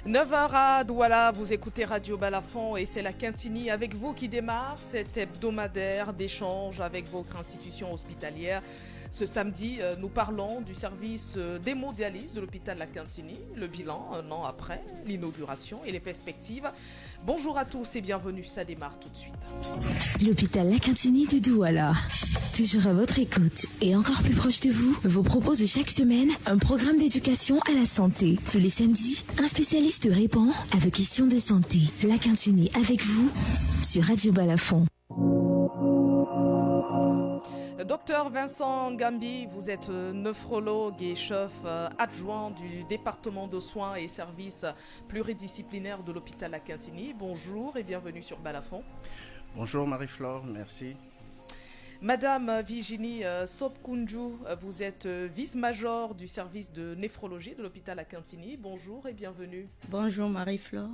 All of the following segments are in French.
9h à Douala, vous écoutez Radio Balafon et c'est la Quintini avec vous qui démarre cet hebdomadaire d'échange avec votre institution hospitalière. Ce samedi, nous parlons du service d'hémodialyse de l'hôpital La Quintini, le bilan un an après l'inauguration et les perspectives. Bonjour à tous et bienvenue, ça démarre tout de suite. L'hôpital La Quintini de Douala, toujours à votre écoute et encore plus proche de vous propose chaque semaine un programme d'éducation à la santé. Tous les samedis, un spécialiste répond à vos questions de santé. La Quintini avec vous sur Radio Balafon. Docteur Vincent Gambi, vous êtes nephrologue et chef adjoint du département de soins et services pluridisciplinaires de l'hôpital La Quintini. Bonjour et bienvenue sur Balafon. Bonjour Marie-Flore, merci. Madame Virginie Sopkunju, vous êtes vice-major du service de néphrologie de l'hôpital La Quintini. Bonjour et bienvenue. Bonjour Marie-Flore.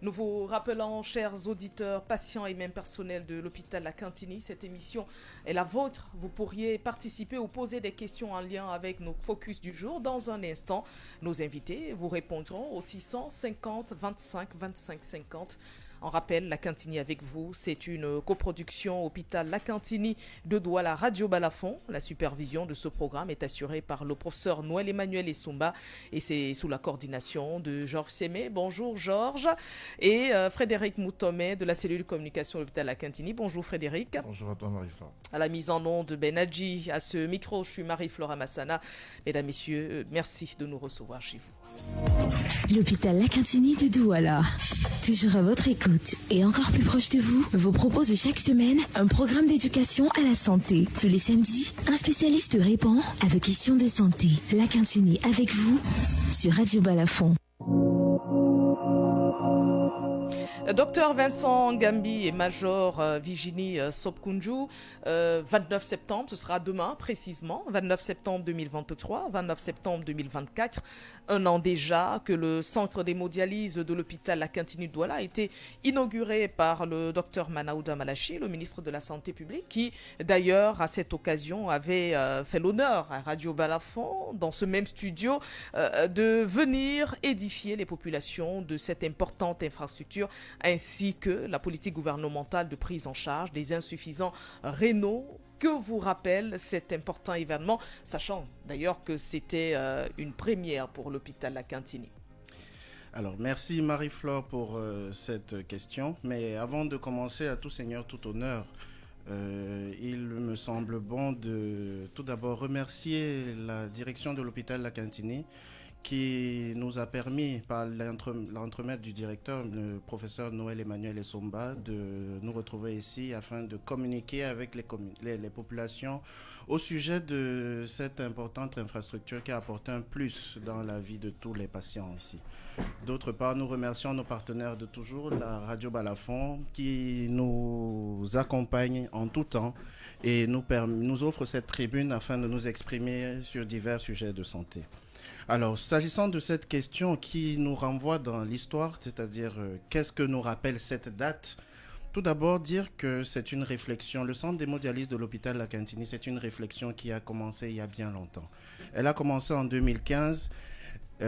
Nous vous rappelons, chers auditeurs, patients et même personnels de l'hôpital La Quintini, cette émission est la vôtre. Vous pourriez participer ou poser des questions en lien avec nos focus du jour. Dans un instant, nos invités vous répondront au 650 25 25 50. On rappelle, La Quintini avec vous, c'est une coproduction hôpital La Quintini de Douala Radio Balafon. La supervision de ce programme est assurée par le professeur Noël Emmanuel Essoumba et c'est sous la coordination de Georges Sémé. Bonjour Georges. Et Frédéric Moutomé de la cellule communication de l'hôpital La Quintini. Bonjour Frédéric. Bonjour à toi Marie-Flore. À la mise en onde de Benadji, à ce micro, je suis Marie-Flore Amassana. Mesdames, Messieurs, merci de nous recevoir chez vous. L'hôpital La Quintini de Douala, toujours à votre écoute et encore plus proche de vous propose chaque semaine un programme d'éducation à la santé. Tous les samedis, un spécialiste répond à vos questions de santé. La Quintini avec vous sur Radio Balafon. Docteur Vincent Gambi et Major Virginie Sopkunju, 29 septembre, ce sera demain précisément, 29 septembre 2023, 29 septembre 2024, un an déjà que le centre d'hémodialyse de l'hôpital La Quintini de Douala a été inauguré par le docteur Manaouda Malachi, le ministre de la Santé publique, qui d'ailleurs à cette occasion avait fait l'honneur à Radio Balafon, dans ce même studio, de venir édifier les populations de cette importante infrastructure ainsi que la politique gouvernementale de prise en charge des insuffisants rénaux. Que vous rappelle cet important événement, sachant d'ailleurs que c'était une première pour l'hôpital La Quintini? Alors, merci Marie-Flore pour cette question. Mais avant de commencer, à tout seigneur, tout honneur, il me semble bon de tout d'abord remercier la direction de l'hôpital La Quintini qui nous a permis, par l'entremettre du directeur, le professeur Noël Emmanuel Essoumba, de nous retrouver ici afin de communiquer avec les populations au sujet de cette importante infrastructure qui a apporté un plus dans la vie de tous les patients ici. D'autre part, nous remercions nos partenaires de toujours, la Radio Balafon, qui nous accompagne en tout temps et nous offre cette tribune afin de nous exprimer sur divers sujets de santé. Alors, s'agissant de cette question qui nous renvoie dans l'histoire, c'est-à-dire qu'est-ce que nous rappelle cette date? Tout d'abord, dire que c'est une réflexion. Le centre d'hémodialyse de l'hôpital La Quintini, c'est une réflexion qui a commencé il y a bien longtemps. Elle a commencé en 2015. Il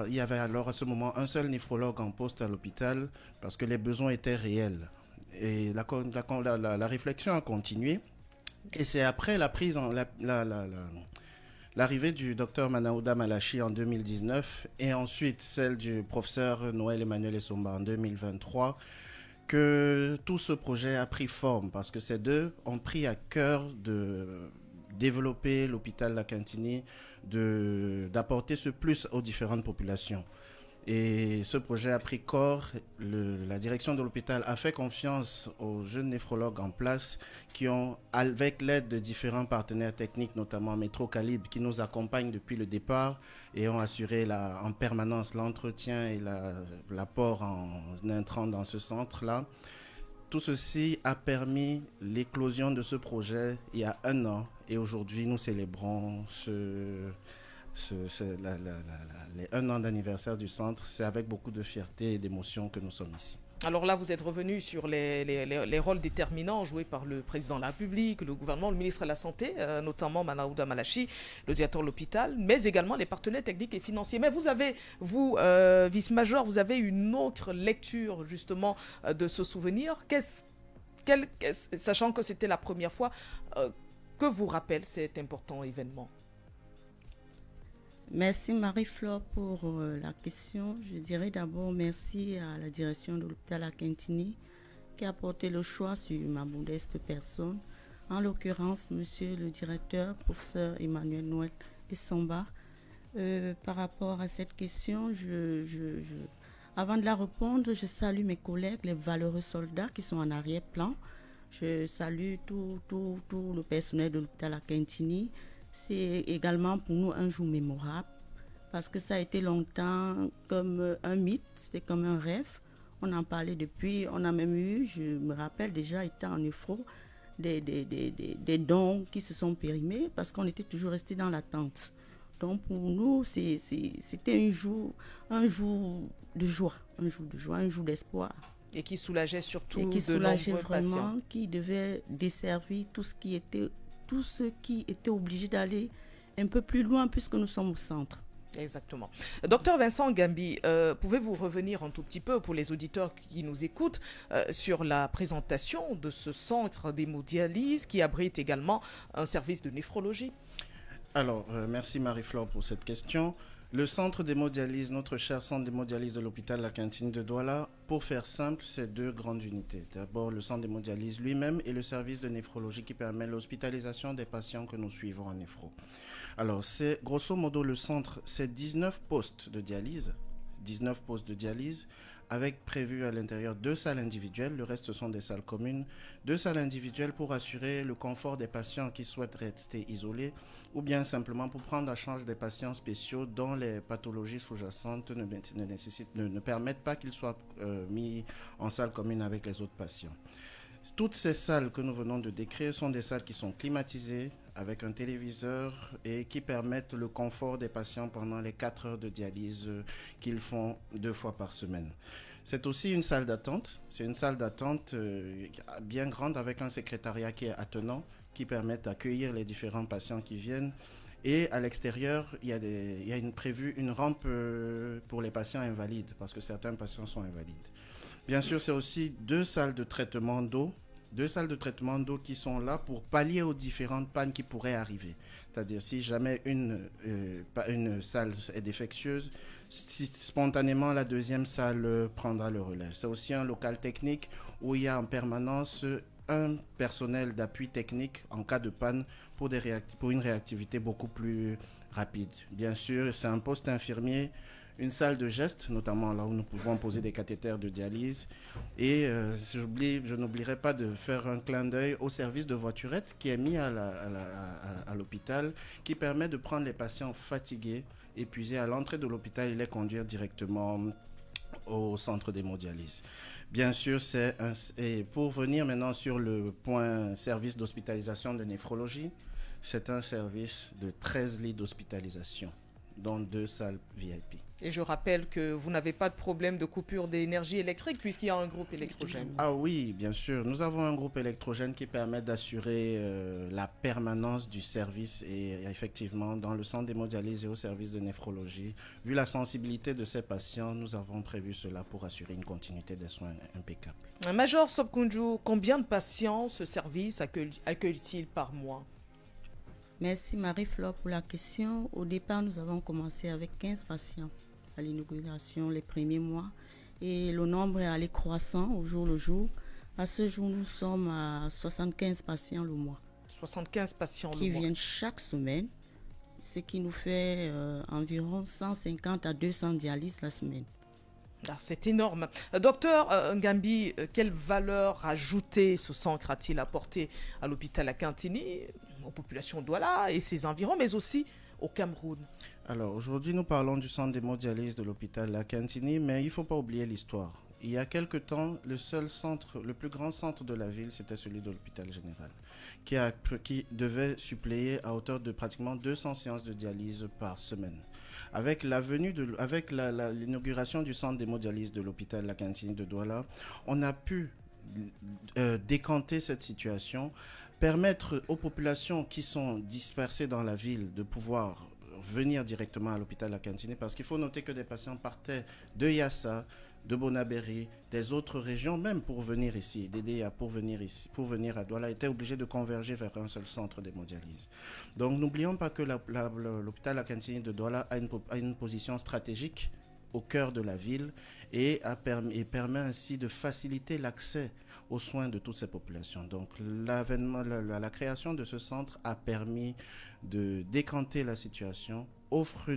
y avait alors à ce moment un seul néphrologue en poste à l'hôpital parce que les besoins étaient réels. Et la réflexion a continué. Et c'est après la prise en... L'arrivée du docteur Manaouda Malachi en 2019 et ensuite celle du professeur Noël Emmanuel Essoumba en 2023 que tout ce projet a pris forme parce que ces deux ont pris à cœur de développer l'hôpital La Quintini, d'apporter ce plus aux différentes populations. Et ce projet a pris corps. La direction de l'hôpital a fait confiance aux jeunes néphrologues en place qui ont, avec l'aide de différents partenaires techniques, notamment Métro-Calibre, qui nous accompagnent depuis le départ et ont assuré en permanence l'entretien et l'apport en intrants dans ce centre-là. Tout ceci a permis l'éclosion de ce projet il y a un an et aujourd'hui nous célébrons les 1 an d'anniversaire du centre, c'est avec beaucoup de fierté et d'émotion que nous sommes ici. Alors là, vous êtes revenu sur les rôles déterminants joués par le président de la République, le gouvernement, le ministre de la Santé, notamment Manaouda Malachi, le directeur de l'hôpital, mais également les partenaires techniques et financiers. Mais vous, vice-major, vous avez une autre lecture justement de ce souvenir. Sachant que c'était la première fois, que vous rappelle cet important événement? Merci Marie-Flore pour la question. Je dirais d'abord merci à la direction de l'hôpital Akintini qui a porté le choix sur ma modeste personne. En l'occurrence, monsieur le directeur, professeur Emmanuel Noël Essamba. Par rapport à cette question, avant de la répondre, je salue mes collègues, les valeureux soldats qui sont en arrière-plan. Je salue tout le personnel de l'hôpital Akintini. C'est également pour nous un jour mémorable parce que ça a été longtemps comme un mythe, c'était comme un rêve. On en parlait depuis, on a même eu, je me rappelle déjà étant en néphro, des dons qui se sont périmés parce qu'on était toujours resté dans l'attente. Donc pour nous, c'était un jour de joie, un jour d'espoir. Et qui soulageait surtout et qui de nombreux vraiment, patients. Qui devait desservir tous ceux qui étaient obligés d'aller un peu plus loin puisque nous sommes au centre. Exactement. Docteur Vincent Gambi, pouvez-vous revenir un tout petit peu pour les auditeurs qui nous écoutent sur la présentation de ce centre d'hémodialyse qui abrite également un service de néphrologie? Alors, merci Marie-Flore pour cette question. Le centre d'hémodialyse, notre cher centre d'hémodialyse de l'hôpital La Quintine de Douala, pour faire simple, c'est 2 grandes unités. D'abord, le centre d'hémodialyse lui-même et le service de néphrologie qui permet l'hospitalisation des patients que nous suivons en néphro. Alors, c'est grosso modo le centre, c'est 19 postes de dialyse, avec prévu à l'intérieur 2 salles individuelles, le reste ce sont des salles communes, 2 salles individuelles pour assurer le confort des patients qui souhaitent rester isolés ou bien simplement pour prendre en charge des patients spéciaux dont les pathologies sous-jacentes ne permettent pas qu'ils soient mis en salle commune avec les autres patients. Toutes ces salles que nous venons de décrire sont des salles qui sont climatisées avec un téléviseur et qui permettent le confort des patients pendant les 4 heures de dialyse qu'ils font 2 fois par semaine. C'est aussi une salle d'attente. C'est une salle d'attente bien grande avec un secrétariat qui est attenant, qui permet d'accueillir les différents patients qui viennent. Et à l'extérieur, il y a prévue une rampe pour les patients invalides, parce que certains patients sont invalides. Bien sûr, c'est aussi 2 salles de traitement d'eau. 2 salles de traitement d'eau qui sont là pour pallier aux différentes pannes qui pourraient arriver. C'est-à-dire si jamais une salle est défectueuse, spontanément la deuxième salle prendra le relais. C'est aussi un local technique où il y a en permanence un personnel d'appui technique en cas de panne pour une réactivité beaucoup plus rapide. Bien sûr, c'est un poste infirmier, une salle de geste, notamment là où nous pouvons poser des cathéters de dialyse. Et je n'oublierai pas de faire un clin d'œil au service de voiturette qui est mis à l'hôpital, qui permet de prendre les patients fatigués, épuisés à l'entrée de l'hôpital et les conduire directement au centre d'hémodialyse. Bien sûr, et pour venir maintenant sur le point service d'hospitalisation de néphrologie, c'est un service de 13 lits d'hospitalisation, dont 2 salles VIP. Et je rappelle que vous n'avez pas de problème de coupure d'énergie électrique puisqu'il y a un groupe électrogène. Ah oui, bien sûr. Nous avons un groupe électrogène qui permet d'assurer la permanence du service et effectivement, dans le centre d'hémodialyse et au service de néphrologie, vu la sensibilité de ces patients, nous avons prévu cela pour assurer une continuité des soins impeccable. Major Sobkunju, combien de patients ce service accueille-t-il par mois? Merci Marie-Flore pour la question. Au départ, nous avons commencé avec 15 patients à l'inauguration les premiers mois et le nombre est allé croissant au jour le jour. À ce jour, nous sommes à 75 patients le mois. 75 patients qui viennent chaque semaine, ce qui nous fait environ 150 à 200 dialyses la semaine. Ah, c'est énorme. Docteur Ngambi, quelle valeur ajoutée ce centre a-t-il apporté à l'hôpital Akintini, aux populations de Douala et ses environs, mais aussi au Cameroun? Alors, aujourd'hui, nous parlons du centre d'hémodialyse de l'hôpital Akintini, mais il ne faut pas oublier l'histoire. Il y a quelque temps, le plus grand centre de la ville, c'était celui de l'hôpital général, qui devait suppléer à hauteur de pratiquement 200 séances de dialyse par semaine. Avec l'inauguration du centre d'hémodialyse de l'hôpital La Cantini de Douala, on a pu décanter cette situation, permettre aux populations qui sont dispersées dans la ville de pouvoir venir directement à l'hôpital La Cantini, parce qu'il faut noter que des patients partaient de Yassa, de Bonabéry, des autres régions, même pour venir ici, d'Edea pour venir à Douala, étaient obligés de converger vers un seul centre d'hémodialyse. Donc n'oublions pas que l'hôpital La Cantini de Douala a une position stratégique au cœur de la ville et permet ainsi de faciliter l'accès aux soins de toutes ces populations. Donc la création de ce centre a permis de décanter la situation, offre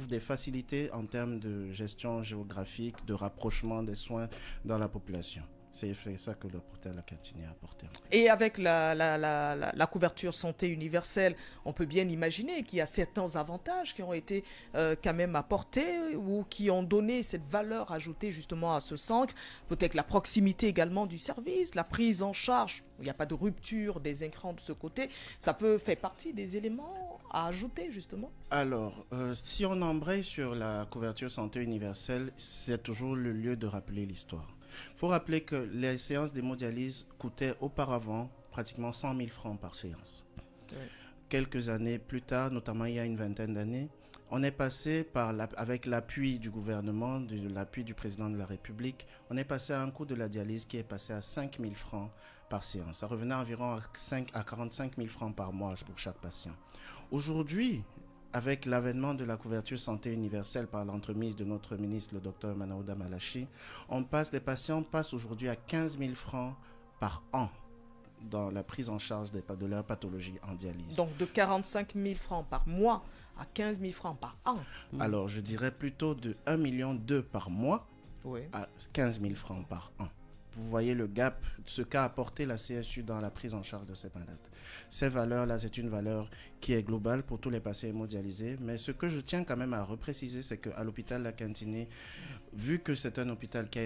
des facilités en termes de gestion géographique, de rapprochement des soins dans la population. C'est ça que l'hôpital La Cantini a apporté. Et avec la couverture santé universelle, on peut bien imaginer qu'il y a certains avantages qui ont été quand même apportés ou qui ont donné cette valeur ajoutée justement à ce centre. Peut-être la proximité également du service, la prise en charge. Il n'y a pas de rupture des écrans de ce côté. Ça peut faire partie des éléments à ajouter justement. Alors, si on embraye sur la couverture santé universelle, c'est toujours le lieu de rappeler l'histoire. Il faut rappeler que les séances d'hémodialyse coûtaient auparavant pratiquement 100 000 francs par séance. Oui. Quelques années plus tard, notamment il y a une vingtaine d'années, on est passé avec l'appui du gouvernement, l'appui du président de la République, on est passé à un coût de la dialyse qui est passé à 5 000 francs par séance. Ça revenait environ à 45 000 francs par mois pour chaque patient. Aujourd'hui, avec l'avènement de la couverture santé universelle par l'entremise de notre ministre, le docteur Manaouda Malachi, les patients passent aujourd'hui à 15 000 francs par an dans la prise en charge de leur pathologie en dialyse. Donc de 45 000 francs par mois à 15 000 francs par an. Alors je dirais plutôt de 1,2 million par mois à 15 000 francs par an. Vous voyez le gap, ce qu'a apporté la CSU dans la prise en charge de ces malades. Ces valeurs-là, c'est une valeur qui est globale pour tous les patients hémodialysés. Mais ce que je tiens quand même à repréciser, c'est qu'à l'hôpital La Cantini, vu que c'est un hôpital qui a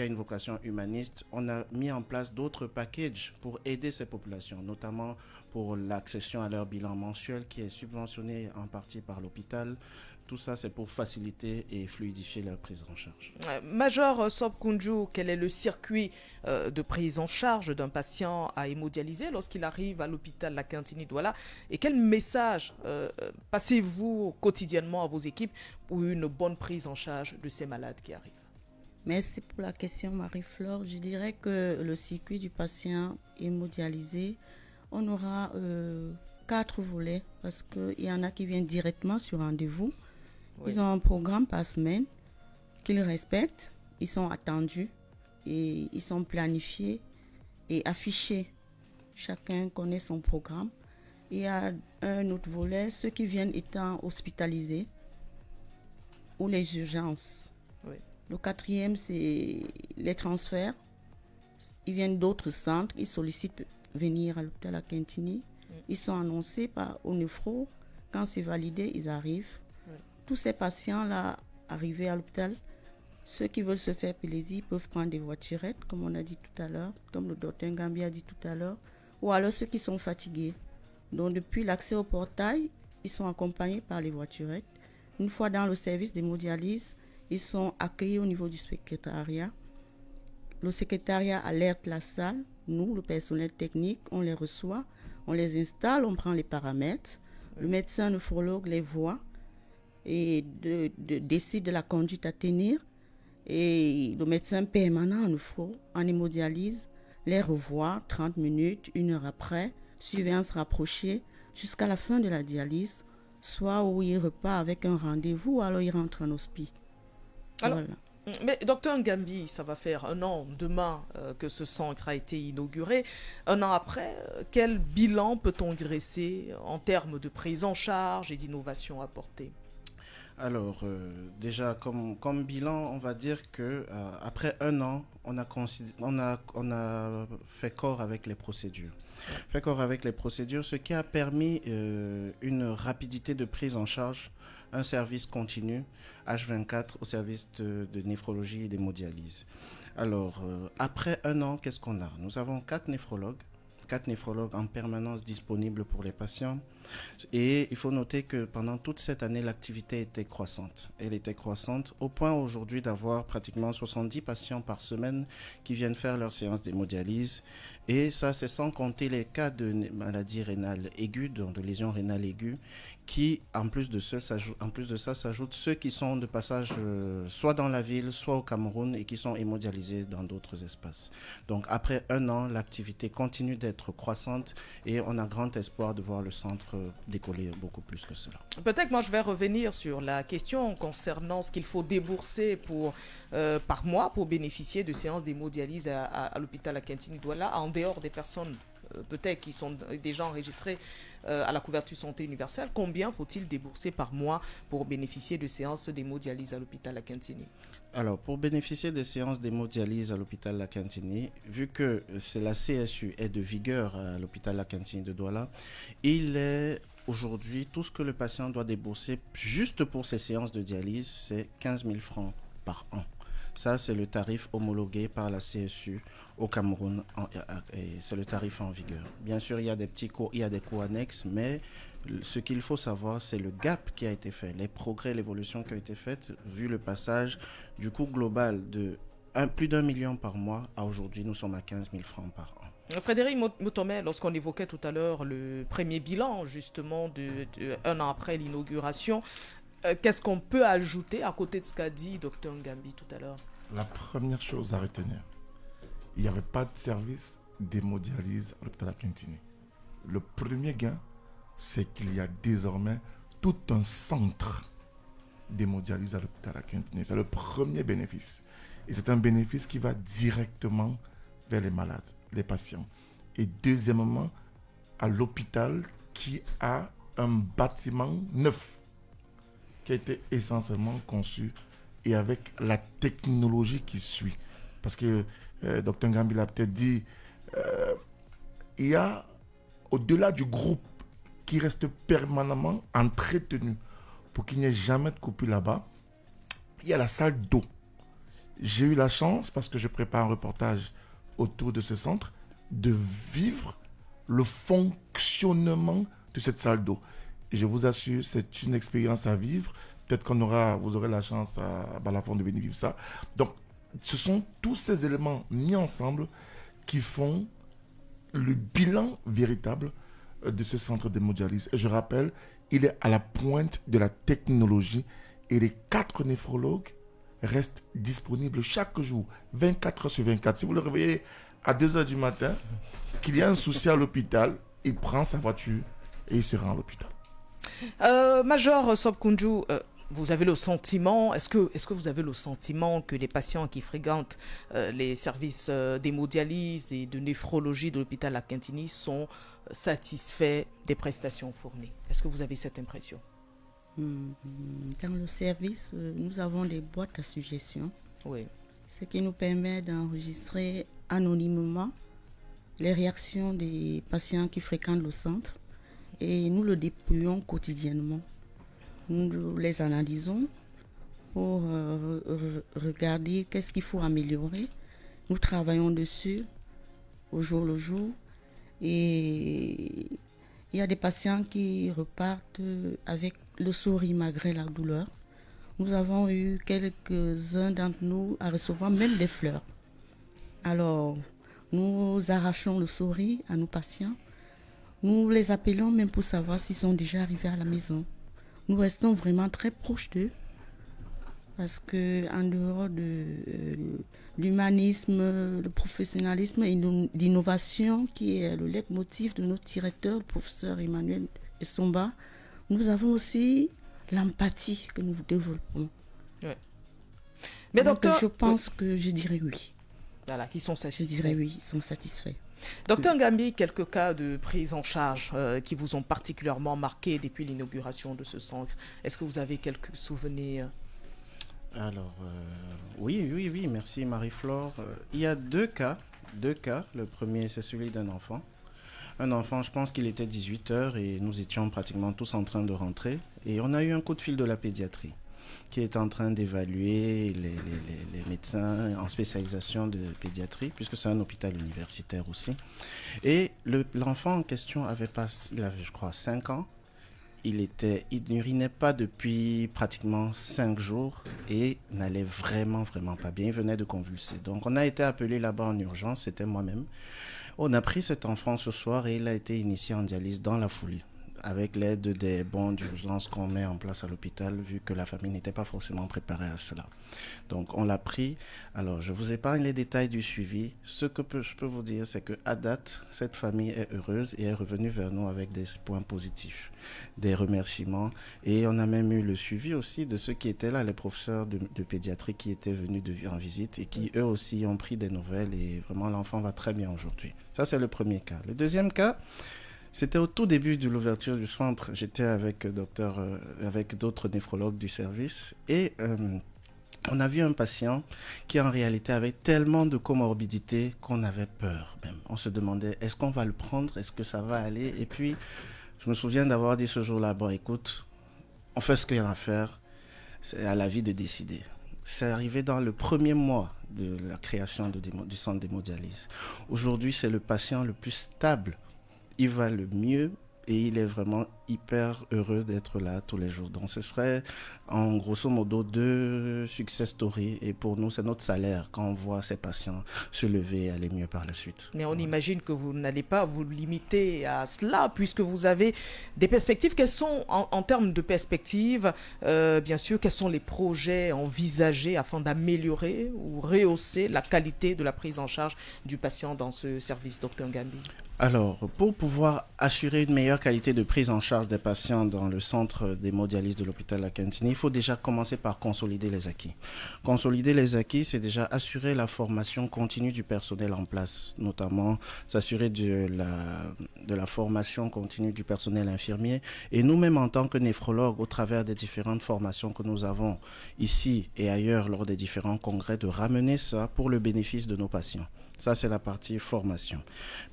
une vocation humaniste, on a mis en place d'autres packages pour aider ces populations, notamment pour l'accession à leur bilan mensuel qui est subventionné en partie par l'hôpital. Tout ça, c'est pour faciliter et fluidifier leur prise en charge. Major Sobkunju, quel est le circuit de prise en charge d'un patient à hémodialyser lorsqu'il arrive à l'hôpital La Cantini Douala? Et quel message passez-vous quotidiennement à vos équipes pour une bonne prise en charge de ces malades qui arrivent? Merci pour la question, Marie-Flore. Je dirais que le circuit du patient hémodialysé, on aura 4 volets parce qu'il y en a qui viennent directement sur rendez-vous. Oui. Ils ont un programme par semaine qu'ils respectent, ils sont attendus et ils sont planifiés et affichés. Chacun connaît son programme. Il y a un autre volet, ceux qui viennent étant hospitalisés ou les urgences. Oui. Le 4e, c'est les transferts. Ils viennent d'autres centres, ils sollicitent venir à l'hôpital La Cantini. Ils sont annoncés au néphro. Quand c'est validé, ils arrivent. Oui. Tous ces patients-là, arrivés à l'hôpital, ceux qui veulent se faire plaisir peuvent prendre des voiturettes, comme on a dit tout à l'heure, comme le docteur Ngambi a dit tout à l'heure, ou alors ceux qui sont fatigués. Donc, depuis l'accès au portail, ils sont accompagnés par les voiturettes. Une fois dans le service d'hémodialyse, ils sont accueillis au niveau du secrétariat. Le secrétariat alerte la salle. Nous, le personnel technique, on les reçoit, on les installe, on prend les paramètres. Oui. Le médecin nephrologue les voit et décide de la conduite à tenir. Et le médecin permanent en hémodialyse les revoit 30 minutes, 1 heure après, surveillance rapprochée, jusqu'à la fin de la dialyse, soit où il repart avec un rendez-vous, ou alors il rentre en hospice. Alors, voilà. Mais docteur Ngambi, ça va faire 1 an demain que ce centre a été inauguré. 1 an après, quel bilan peut-on dresser en termes de prise en charge et d'innovation apportée? Alors, déjà, comme bilan, on va dire que après 1 an, on a fait corps avec les procédures. Ce qui a permis une rapidité de prise en charge un service continu H24 au service de néphrologie et d'hémodialyse. Alors, après un an, qu'est-ce qu'on a? Nous avons 4 néphrologues en permanence disponibles pour les patients. Et il faut noter que pendant toute cette année, l'activité était croissante. Elle était croissante au point aujourd'hui d'avoir pratiquement 70 patients par semaine qui viennent faire leur séance d'hémodialyse. Et ça, c'est sans compter les cas de maladies rénales aiguës, donc de lésions rénales aiguës, qui, en plus de ça, s'ajoutent ceux qui sont de passage soit dans la ville, soit au Cameroun et qui sont hémodialysés dans d'autres espaces. Donc, après un an, l'activité continue d'être croissante et on a grand espoir de voir le centre décoller beaucoup plus que cela. Peut-être moi je vais revenir sur la question concernant ce qu'il faut débourser par mois pour bénéficier de séances d'hémodialyse à l'hôpital Akintini-Douala, en dehors des personnes peut-être qui sont déjà enregistrées à la couverture santé universelle. Combien faut-il débourser par mois pour bénéficier de séances d'hémodialyse à l'hôpital Akintini? Alors, pour bénéficier des séances d'hémodialyse à l'hôpital Lakantini, vu que c'est la CSU est de vigueur à l'hôpital Lakantini de Douala, il est aujourd'hui, tout ce que le patient doit débourser juste pour ces séances de dialyse, c'est 15 000 francs par an. Ça, c'est le tarif homologué par la CSU au Cameroun et c'est le tarif en vigueur. Bien sûr, il y a des coûts annexes, mais ce qu'il faut savoir, c'est le gap qui a été fait, les progrès, l'évolution qui a été faite, vu le passage du coût global de plus d'1 million par mois à aujourd'hui, nous sommes à 15 000 francs par an. Frédéric Moutomé, lorsqu'on évoquait tout à l'heure le premier bilan, justement, un an après l'inauguration, qu'est-ce qu'on peut ajouter à côté de ce qu'a dit Dr Ngambi tout à l'heure? La première chose à retenir, il n'y avait pas de service d'hémodialyse à l'hôpital Akintini. Le premier gain, c'est qu'il y a désormais tout un centre d'hémodialyse à l'hôpital Akintini. C'est le premier bénéfice. Et c'est un bénéfice qui va directement vers les malades, les patients. Et deuxièmement, à l'hôpital qui a un bâtiment neuf qui a été essentiellement conçu et avec la technologie qui suit. Parce que Dr Ngambi l'a peut-être dit, il y a, au-delà du groupe qui reste permanemment entretenu pour qu'il n'y ait jamais de coupure là-bas, il y a la salle d'eau. J'ai eu la chance, parce que je prépare un reportage autour de ce centre, de vivre le fonctionnement de cette salle d'eau. Et je vous assure, c'est une expérience à vivre. Peut-être vous aurez la chance à Balafon de venir vivre ça. Donc, ce sont tous ces éléments mis ensemble qui font le bilan véritable de ce centre d'hémodialyse. Et je rappelle, il est à la pointe de la technologie et les 4 néphrologues restent disponibles chaque jour, 24 heures sur 24. Si vous le réveillez à 2 heures du matin, qu'il y a un souci à l'hôpital, il prend sa voiture et il se rend à l'hôpital. Major Sobkunju, vous avez le sentiment, est-ce que vous avez le sentiment que les patients qui fréquentent les services d'hémodialyse et de néphrologie de l'hôpital Akintini sont satisfaits des prestations fournies? Est-ce que vous avez cette impression? Dans le service, nous avons des boîtes à suggestions, oui, ce qui nous permet d'enregistrer anonymement les réactions des patients qui fréquentent le centre et nous le déployons quotidiennement. Nous les analysons pour regarder qu'est-ce qu'il faut améliorer. Nous travaillons dessus au jour le jour et il y a des patients qui repartent avec le sourire malgré la douleur. Nous avons eu quelques-uns d'entre nous à recevoir même des fleurs. Alors, nous arrachons le sourire à nos patients. Nous les appelons même pour savoir s'ils sont déjà arrivés à la maison. Nous restons vraiment très proches d'eux parce qu'en dehors de l'humanisme, le professionnalisme et l'innovation qui est le leitmotiv de notre directeur, le professeur Emmanuel Essomba, nous avons aussi l'empathie que nous développons. Oui. Mais donc, docteur, je pense que je dirais oui. Voilà, qui sont satisfaits. Je dirais oui, ils sont satisfaits. Docteur Ngambi, quelques cas de prise en charge qui vous ont particulièrement marqué depuis l'inauguration de ce centre. Est-ce que vous avez quelques souvenirs? Alors, oui, merci Marie-Flore. Il y a deux cas. Le premier, c'est celui d'un enfant. Un enfant, je pense qu'il était 18h et nous étions pratiquement tous en train de rentrer. Et on a eu un coup de fil de la pédiatrie qui est en train d'évaluer les médecins en spécialisation de pédiatrie, puisque c'est un hôpital universitaire aussi. Et l'enfant en question il avait, je crois, 5 ans. Il n'urinait pas depuis pratiquement 5 jours et n'allait vraiment pas bien. Il venait de convulser. Donc on a été appelé là-bas en urgence, c'était moi-même. On a pris cet enfant ce soir et il a été initié en dialyse dans la foulée, avec l'aide des bons d'urgence qu'on met en place à l'hôpital, vu que la famille n'était pas forcément préparée à cela. Donc on l'a pris. Alors je vous épargne les détails du suivi. Ce que je peux vous dire, c'est qu'à date, cette famille est heureuse et est revenue vers nous avec des points positifs, des remerciements. Et on a même eu le suivi aussi de ceux qui étaient là, les professeurs de pédiatrie qui étaient venus en visite et qui eux aussi ont pris des nouvelles. Et vraiment l'enfant va très bien aujourd'hui. Ça c'est le premier cas. Le deuxième cas, c'était au tout début de l'ouverture du centre. J'étais avec d'autres néphrologues du service et on a vu un patient qui en réalité avait tellement de comorbidités qu'on avait peur même. On se demandait, est-ce qu'on va le prendre? Est-ce que ça va aller? Et puis, je me souviens d'avoir dit ce jour-là, bon écoute, on fait ce qu'il y a à faire, c'est à la vie de décider. C'est arrivé dans le premier mois de la création du centre d'hémodialyse. Aujourd'hui, c'est le patient le plus stable. Il va le mieux et il est vraiment hyper heureux d'être là tous les jours. Donc ce serait en grosso modo 2 success stories et pour nous c'est notre salaire quand on voit ces patients se lever et aller mieux par la suite. Mais on imagine que vous n'allez pas vous limiter à cela puisque vous avez des perspectives. Quelles sont en termes de perspectives, bien sûr, quels sont les projets envisagés afin d'améliorer ou rehausser la qualité de la prise en charge du patient dans ce service, Dr Ngambi? Alors, pour pouvoir assurer une meilleure qualité de prise en charge des patients dans le centre d'hémodialyse de l'hôpital La Cantini, il faut déjà commencer par consolider les acquis. Consolider les acquis, c'est déjà assurer la formation continue du personnel en place, notamment s'assurer de la formation continue du personnel infirmier. Et nous-mêmes, en tant que néphrologues, au travers des différentes formations que nous avons ici et ailleurs lors des différents congrès, de ramener ça pour le bénéfice de nos patients. Ça, c'est la partie formation.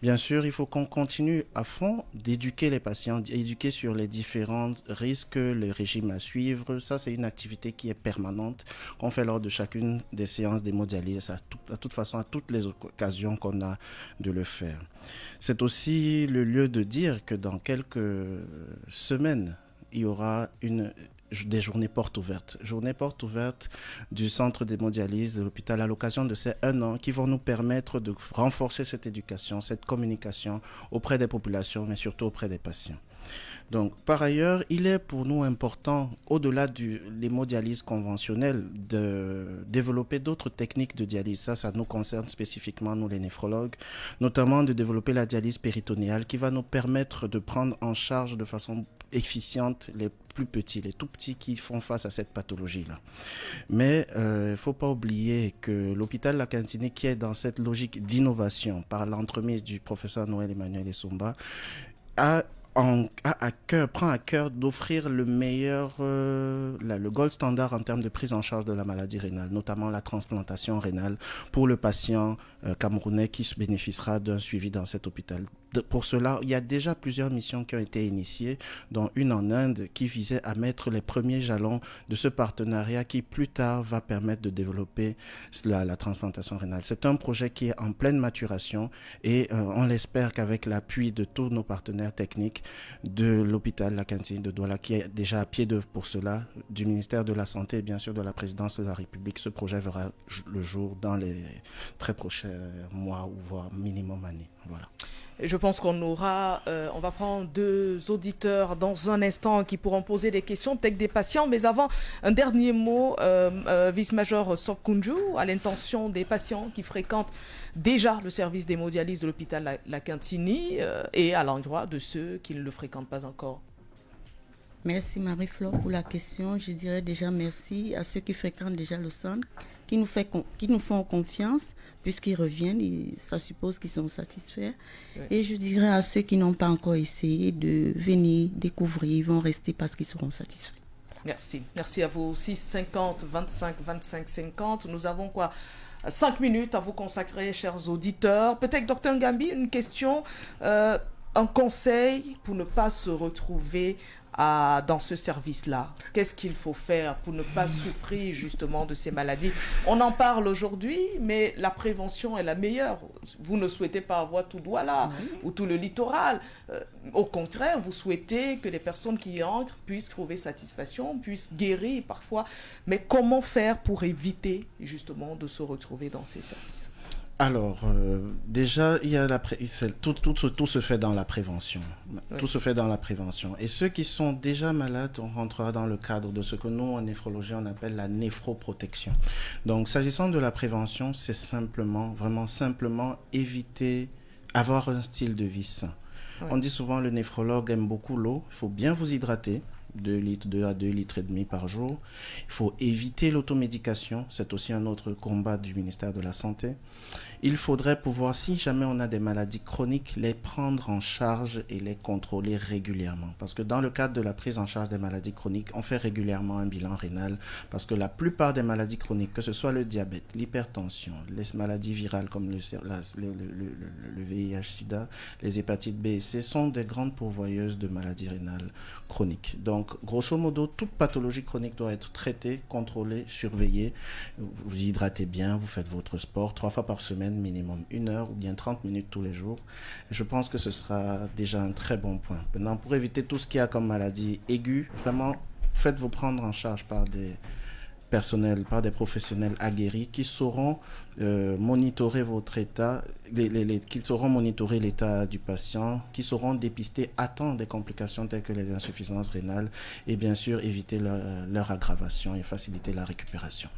Bien sûr, il faut qu'on continue à fond d'éduquer les patients, d'éduquer sur les différents risques, les régimes à suivre. Ça, c'est une activité qui est permanente, qu'on fait lors de chacune des séances d'hémodialyse, à toute façon, à toutes les occasions qu'on a de le faire. C'est aussi le lieu de dire que dans quelques semaines, il y aura des journées portes ouvertes. Journées portes ouvertes du centre d'hémodialyse de l'hôpital à l'occasion de ces 1 an qui vont nous permettre de renforcer cette éducation, cette communication auprès des populations, mais surtout auprès des patients. Donc, par ailleurs, il est pour nous important, au-delà de l'hémodialyse conventionnelle, de développer d'autres techniques de dialyse. Ça nous concerne spécifiquement, nous les néphrologues, notamment de développer la dialyse péritonéale qui va nous permettre de prendre en charge de façon efficiente les plus petits, les tout petits qui font face à cette pathologie-là. Mais il ne faut pas oublier que l'hôpital La Cantini, qui est dans cette logique d'innovation par l'entremise du professeur Noël Emmanuel Essomba, prend à cœur d'offrir le meilleur, le gold standard en termes de prise en charge de la maladie rénale, notamment la transplantation rénale pour le patient camerounais qui se bénéficiera d'un suivi dans cet hôpital. Pour cela, il y a déjà plusieurs missions qui ont été initiées, dont une en Inde qui visait à mettre les premiers jalons de ce partenariat qui plus tard va permettre de développer la transplantation rénale. C'est un projet qui est en pleine maturation et on l'espère qu'avec l'appui de tous nos partenaires techniques de l'hôpital La Cantini de Douala, qui est déjà à pied d'œuvre pour cela, du ministère de la Santé et bien sûr de la présidence de la République, ce projet verra le jour dans les très prochains mois ou voire minimum années. Voilà. Je pense qu'on aura, on va prendre 2 auditeurs dans un instant qui pourront poser des questions, peut-être des patients. Mais avant, un dernier mot, vice-major Sopkunju, à l'intention des patients qui fréquentent déjà le service d'hémodialyse de l'hôpital La Cantini et à l'endroit de ceux qui ne le fréquentent pas encore. Merci Marie-Flore pour la question. Je dirais déjà merci à ceux qui fréquentent déjà le centre, qui nous font confiance, puisqu'ils reviennent, ça suppose qu'ils sont satisfaits. Oui. Et je dirais à ceux qui n'ont pas encore essayé de venir découvrir, ils vont rester parce qu'ils seront satisfaits. Merci. Merci à vous. 6 50 25 25 50. Nous avons 5 minutes à vous consacrer, chers auditeurs. Peut-être, Dr Ngambi, une question. un conseil pour ne pas se retrouver dans ce service-là? Qu'est-ce qu'il faut faire pour ne pas souffrir justement de ces maladies? On en parle aujourd'hui, mais la prévention est la meilleure. Vous ne souhaitez pas avoir tout Douala ou tout le littoral. Au contraire, vous souhaitez que les personnes qui y entrent puissent trouver satisfaction, puissent guérir parfois. Mais comment faire pour éviter justement de se retrouver dans ces services? Alors, déjà, il y a tout se fait dans la prévention. Oui. Tout se fait dans la prévention. Et ceux qui sont déjà malades, on rentrera dans le cadre de ce que nous, en néphrologie, on appelle la néphroprotection. Donc, s'agissant de la prévention, c'est vraiment simplement éviter, avoir un style de vie sain. Oui. On dit souvent, le néphrologue aime beaucoup l'eau. Il faut bien vous hydrater. 2 à 2 litres et demi par jour. Il faut éviter l'automédication. C'est aussi un autre combat du ministère de la Santé. Il faudrait pouvoir, si jamais on a des maladies chroniques, les prendre en charge et les contrôler régulièrement. Parce que dans le cadre de la prise en charge des maladies chroniques, on fait régulièrement un bilan rénal. Parce que la plupart des maladies chroniques, que ce soit le diabète, l'hypertension, les maladies virales comme le VIH-Sida, les hépatites B et C, sont des grandes pourvoyeuses de maladies rénales chroniques. Donc, grosso modo, toute pathologie chronique doit être traitée, contrôlée, surveillée. Vous hydratez bien, vous faites votre sport 3 fois par semaine, minimum 1 heure ou bien 30 minutes tous les jours. Et je pense que ce sera déjà un très bon point. Maintenant, pour éviter tout ce qu'il y a comme maladie aiguë, vraiment, faites-vous prendre en charge par des professionnels aguerris qui sauront monitorer votre état, qui sauront monitorer l'état du patient, qui sauront dépister à temps des complications telles que les insuffisances rénales et bien sûr éviter leur aggravation et faciliter la récupération.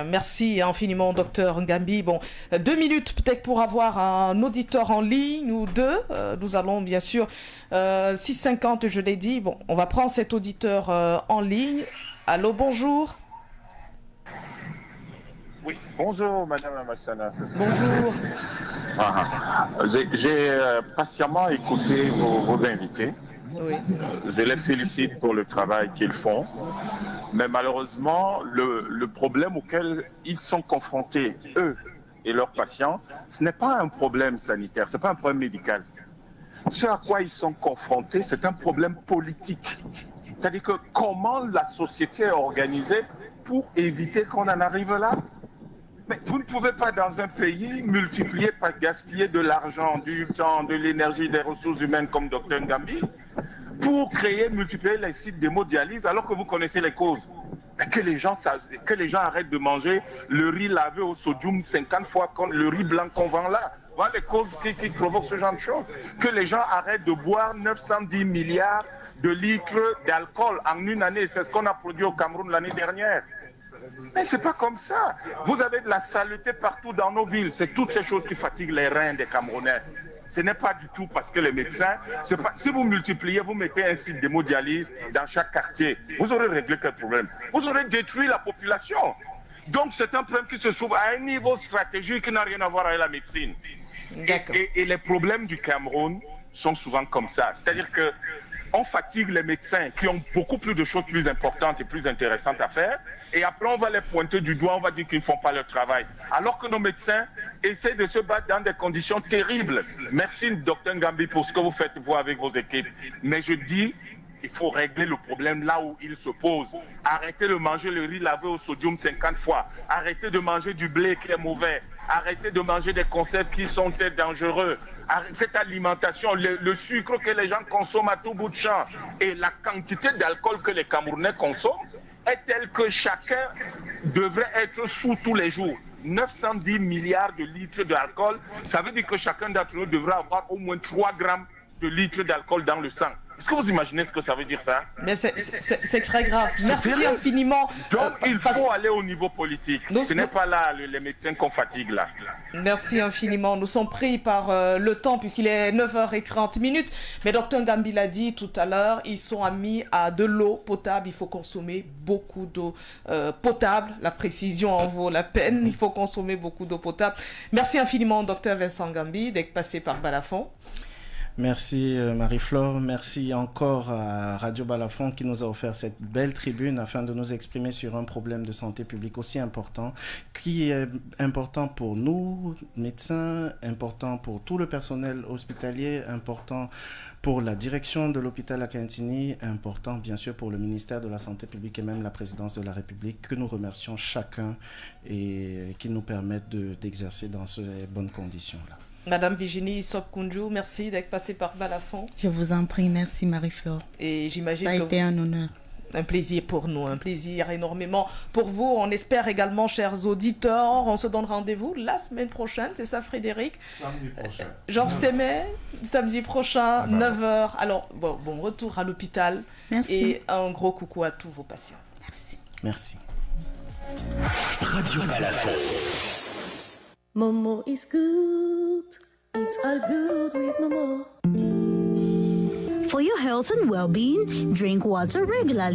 Merci infiniment, docteur Ngambi. Bon, 2 minutes peut-être pour avoir un auditeur en ligne ou 2. Nous allons bien sûr 6h50, je l'ai dit. Bon, on va prendre cet auditeur en ligne. Allô, bonjour. Oui, bonjour Madame Amassana. Bonjour. J'ai patiemment écouté vos invités. Oui. Je les félicite pour le travail qu'ils font. Mais malheureusement, le problème auquel ils sont confrontés, eux et leurs patients, ce n'est pas un problème sanitaire, ce n'est pas un problème médical. Ce à quoi ils sont confrontés, c'est un problème politique. C'est-à-dire que comment la société est organisée pour éviter qu'on en arrive là. Mais vous ne pouvez pas dans un pays multiplier, pas gaspiller de l'argent, du temps, de l'énergie, des ressources humaines comme Dr Ngambi pour multiplier les sites d'hémodialyse alors que vous connaissez les causes. Que les gens arrêtent de manger le riz lavé au sodium 50 fois le riz blanc qu'on vend là. Voilà les causes qui provoquent ce genre de choses. Que les gens arrêtent de boire 910 milliards de litres d'alcool en une année. C'est ce qu'on a produit au Cameroun l'année dernière. Mais c'est pas comme ça. Vous avez de la saleté partout dans nos villes. C'est toutes ces choses qui fatiguent les reins des Camerounais. Ce n'est pas du tout parce que les médecins, si vous multipliez, vous mettez un site d'hémodialyse dans chaque quartier, vous aurez réglé quel problème? Vous aurez détruit la population. Donc c'est un problème qui se trouve à un niveau stratégique qui n'a rien à voir avec la médecine. Et les problèmes du Cameroun sont souvent comme ça. C'est-à-dire que on fatigue les médecins qui ont beaucoup plus de choses plus importantes et plus intéressantes à faire. Et après, on va les pointer du doigt, on va dire qu'ils ne font pas leur travail. Alors que nos médecins essaient de se battre dans des conditions terribles. Merci, Dr Ngambi, pour ce que vous faites, vous, avec vos équipes. Mais je dis, il faut régler le problème là où il se pose. Arrêtez de manger le riz lavé au sodium 50 fois. Arrêtez de manger du blé qui est mauvais. Arrêtez de manger des concepts qui sont très dangereux. Cette alimentation, le sucre que les gens consomment à tout bout de champ et la quantité d'alcool que les Camerounais consomment est telle que chacun devrait être sous tous les jours. 910 milliards de litres d'alcool, ça veut dire que chacun d'entre nous devrait avoir au moins 3 grammes de litres d'alcool dans le sang. Est-ce que vous imaginez ce que ça veut dire ça? Mais c'est très grave. Merci infiniment. Donc il faut aller au niveau politique. Ce n'est pas là les médecins qu'on fatigue là. Merci infiniment. Nous sommes pris par le temps puisqu'il est 9h30. Mais Dr Ngambi l'a dit tout à l'heure, ils sont amis à de l'eau potable. Il faut consommer beaucoup d'eau potable. La précision en vaut la peine. Il faut consommer beaucoup d'eau potable. Merci infiniment Dr Vincent Ngambi d'être passé par Balafon. Merci Marie-Flore, merci encore à Radio Balafon qui nous a offert cette belle tribune afin de nous exprimer sur un problème de santé publique aussi important, qui est important pour nous, médecins, important pour tout le personnel hospitalier, important pour la direction de l'hôpital à Kintini, important bien sûr pour le ministère de la Santé publique et même la présidence de la République, que nous remercions chacun et qui nous permettent d'exercer dans ces bonnes conditions-là. Madame Virginie Sop-Kounjou, merci d'être passée par Balafon. Je vous en prie, merci Marie-Flore. Et j'imagine ça a été un honneur. Un plaisir pour nous, un plaisir énormément pour vous. On espère également, chers auditeurs, on se donne rendez-vous la semaine prochaine, c'est ça Frédéric? Samedi prochain. Georges Sémet, samedi prochain, 9h. Alors, bon retour à l'hôpital. Merci. Et un gros coucou à tous vos patients. Merci. Radio Balafon. Momo is good. It's all good with Momo. For your health and well-being, drink water regularly.